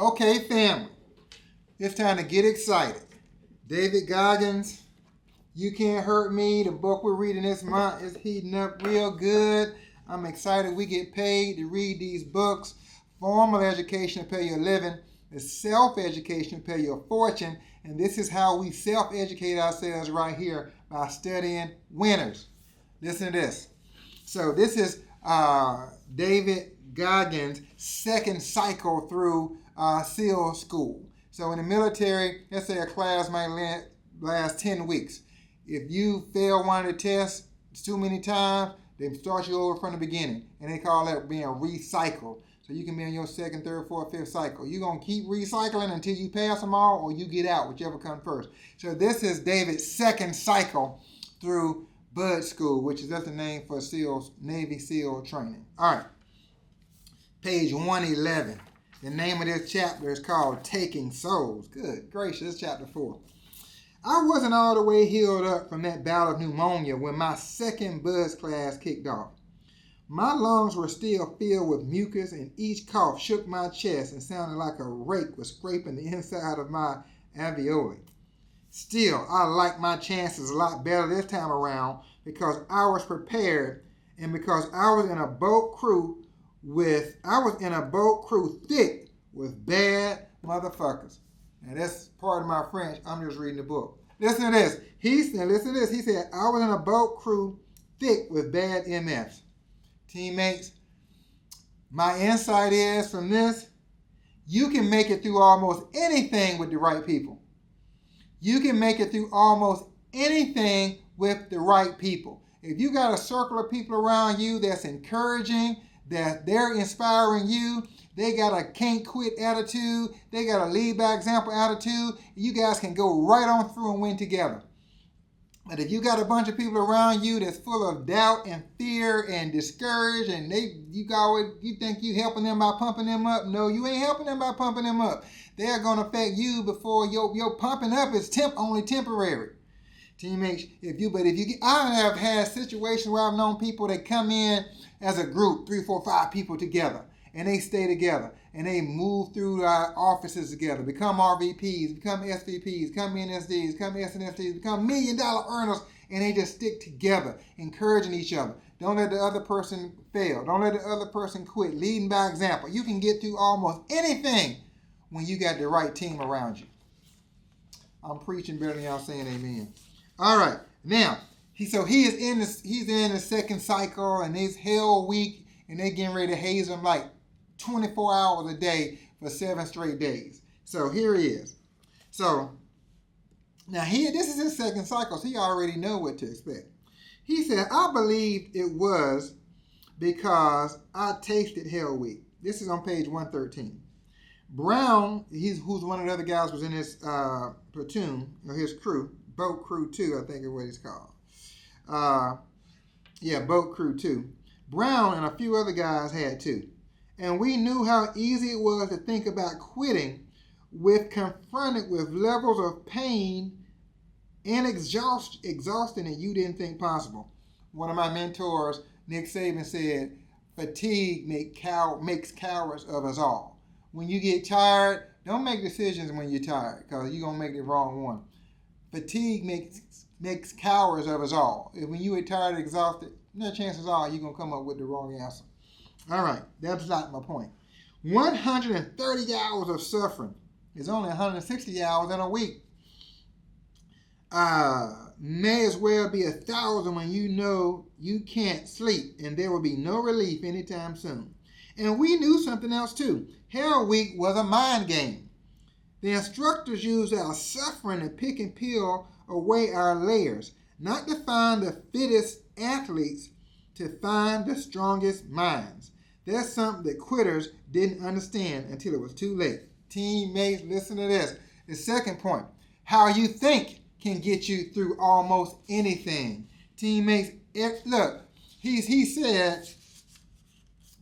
Okay, family, it's time to get excited. David Goggins, You Can't Hurt Me, the book we're reading this month is heating up real good. I'm excited we get paid to read these books. Formal education to pay your living, the self-education to pay your fortune, and this is how we self-educate ourselves right here by studying winners. Listen to this. So this is David Goggins' second cycle through SEAL school. So in the military, let's say a class might last 10 weeks. If you fail one of the tests too many times, they start you over from the beginning. And they call that being recycled. So you can be in your second, third, fourth, fifth cycle. You're going to keep recycling until you pass them all or you get out, whichever comes first. So this is David's second cycle through Bud School, which is just the name for SEAL, Navy SEAL training. All right. Page 111. The name of this chapter is called Taking Souls. Good gracious, it's chapter 4. I wasn't all the way healed up from that bout of pneumonia when my second Buzz class kicked off. My lungs were still filled with mucus, and each cough shook my chest and sounded like a rake was scraping the inside of my alveoli. Still, I liked my chances a lot better this time around because I was prepared and because I was in a boat crew thick with bad motherfuckers. Now that's part of my French. I'm just reading the book. Listen to this. He said, I was in a boat crew thick with bad MFs. Teammates, my insight is from this, you can make it through almost anything with the right people. You can make it through almost anything with the right people. If you got a circle of people around you that's encouraging, that they're inspiring you, they got a can't quit attitude, they got a lead by example attitude, you guys can go right on through and win together. But if you got a bunch of people around you that's full of doubt and fear and discouraged, and you think you helping them by pumping them up, no, you ain't helping them by pumping them up. They're gonna affect you before your pumping up is only temporary. Teammates, I have had situations where I've known people that come in as a group, 3, 4, 5 people together, and they stay together, and they move through our offices together, become RVPs, become SVPs, become NSDs, become SNSDs, become $1 million earners, and they just stick together, encouraging each other. Don't let the other person fail. Don't let the other person quit. Leading by example. You can get through almost anything when you got the right team around you. I'm preaching better than y'all saying amen. All right, now, he's in the second cycle, and it's hell week, and they getting ready to haze him like 24 hours a day for 7 straight days. So here he is. So now this is his second cycle, so he already know what to expect. He said, I believed it was because I tasted hell week. This is on page 113. Brown, who's one of the other guys was in his platoon, or his crew, Boat Crew 2, I think is what it's called. Boat Crew 2. Brown and a few other guys had too. And we knew how easy it was to think about quitting with confronted with levels of pain and exhaustion that you didn't think possible. One of my mentors, Nick Saban, said, fatigue makes cowards of us all. When you get tired, don't make decisions when you're tired because you're going to make the wrong one. Fatigue makes cowards of us all. If when you are tired and exhausted, no chances are you're going to come up with the wrong answer. All right, that's not my point. 130 hours of suffering is only 160 hours in a week. May as well be 1,000 when you know you can't sleep and there will be no relief anytime soon. And we knew something else too. Hell Week was a mind game. The instructors used our suffering to pick and peel away our layers, not to find the fittest athletes, to find the strongest minds. That's something that quitters didn't understand until it was too late. Teammates, listen to this. The second point, how you think can get you through almost anything. Teammates, look, he said,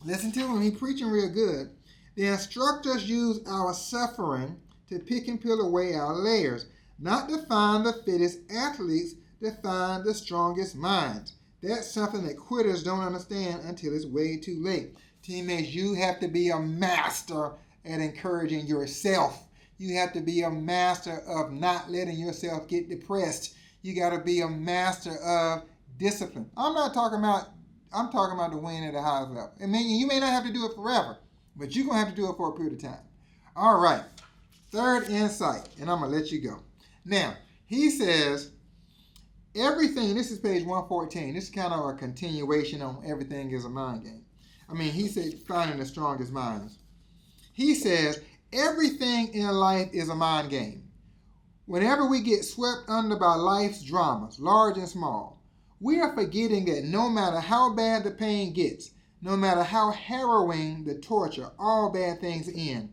listen to him, he's preaching real good. The instructors use our suffering to pick and peel away our layers, not to find the fittest athletes, to find the strongest minds. That's something that quitters don't understand until it's way too late. Teammates, you have to be a master at encouraging yourself. You have to be a master of not letting yourself get depressed. You got to be a master of discipline. I'm talking about the win at the highest level. I mean, you may not have to do it forever, but you're going to have to do it for a period of time. All right. Third insight, and I'm going to let you go. Now, he says, everything, this is page 114. This is kind of a continuation on everything is a mind game. I mean, he said, finding the strongest minds. He says, everything in life is a mind game. Whenever we get swept under by life's dramas, large and small, we are forgetting that no matter how bad the pain gets, no matter how harrowing the torture, all bad things end.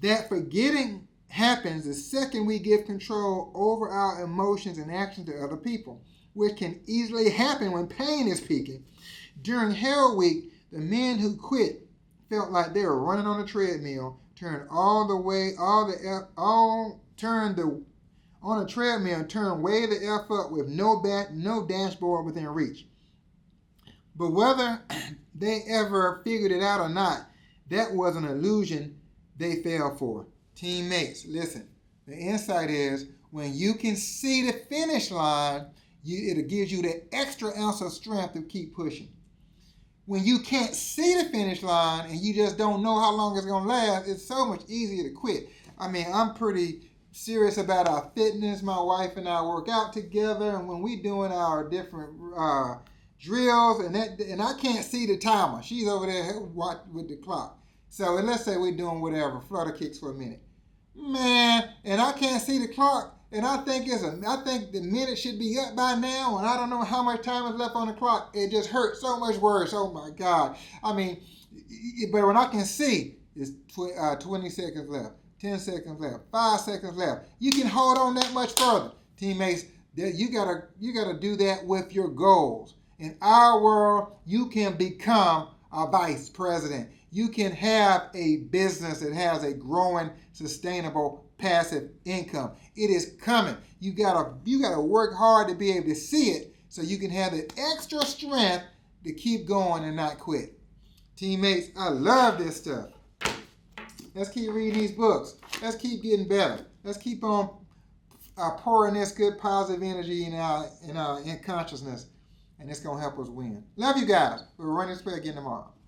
That forgetting happens the second we give control over our emotions and actions to other people, which can easily happen when pain is peaking. During Hell Week, the men who quit felt like they were running on a treadmill, turned on a treadmill, turned way the F up with no dashboard within reach. But whether they ever figured it out or not, that was an illusion they fell for. Teammates, listen, the insight is when you can see the finish line, it gives you the extra ounce of strength to keep pushing. When you can't see the finish line and you just don't know how long it's going to last, it's so much easier to quit. I mean, I'm pretty serious about our fitness. My wife and I work out together, and when we doing our different drills, and I can't see the timer. She's over there with the clock. So let's say we're doing whatever, flutter kicks for a minute. Man, and I can't see the clock, and I think the minute should be up by now, and I don't know how much time is left on the clock. It just hurts so much worse. Oh my God. I mean, but when I can see, it's 20 seconds left, 10 seconds left, 5 seconds left. You can hold on that much further. Teammates, you gotta do that with your goals. In our world, you can become a vice president. You can have a business that has a growing, sustainable, passive income. It is coming. You gotta work hard to be able to see it so you can have the extra strength to keep going and not quit. Teammates, I love this stuff. Let's keep reading these books. Let's keep getting better. Let's keep on pouring this good positive energy in our consciousness, and it's gonna help us win. Love you guys. We'll run this play again tomorrow.